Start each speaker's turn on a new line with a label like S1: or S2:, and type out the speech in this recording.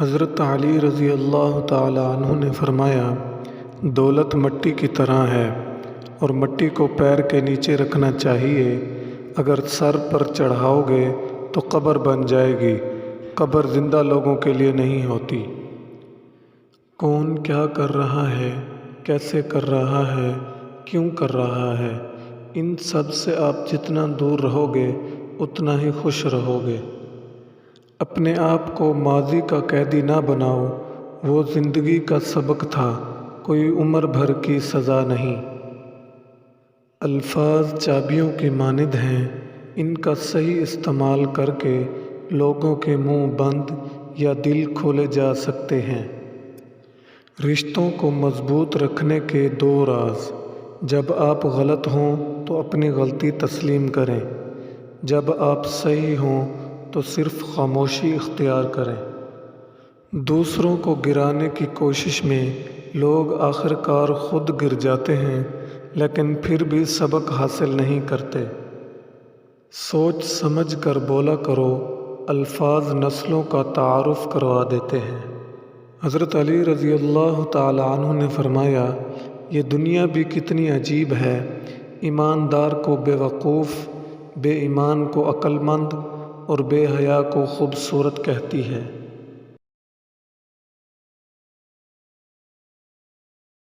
S1: حضرت علی رضی اللہ تعالی عنہ نے فرمایا، دولت مٹی کی طرح ہے اور مٹی کو پیر کے نیچے رکھنا چاہیے۔ اگر سر پر چڑھاؤ گے تو قبر بن جائے گی۔ قبر زندہ لوگوں کے لیے نہیں ہوتی۔ کون کیا کر رہا ہے، کیسے کر رہا ہے، کیوں کر رہا ہے، ان سب سے آپ جتنا دور رہو گے اتنا ہی خوش رہو گے۔ اپنے آپ کو ماضی کا قیدی نہ بناؤ، وہ زندگی کا سبق تھا، کوئی عمر بھر کی سزا نہیں۔ الفاظ چابیوں کی مانند ہیں، ان کا صحیح استعمال کر کے لوگوں کے منہ بند یا دل کھولے جا سکتے ہیں۔ رشتوں کو مضبوط رکھنے کے 2 راز: جب آپ غلط ہوں تو اپنی غلطی تسلیم کریں، جب آپ صحیح ہوں تو صرف خاموشی اختیار کریں۔ دوسروں کو گرانے کی کوشش میں لوگ آخر کار خود گر جاتے ہیں، لیکن پھر بھی سبق حاصل نہیں کرتے۔ سوچ سمجھ کر بولا کرو، الفاظ نسلوں کا تعارف کروا دیتے ہیں۔ حضرت علی رضی اللہ تعالی عنہ نے فرمایا، یہ دنیا بھی کتنی عجیب ہے، ایماندار کو بے وقوف، بے ایمان کو عقل مند اور بے حیا کو خوبصورت کہتی ہے۔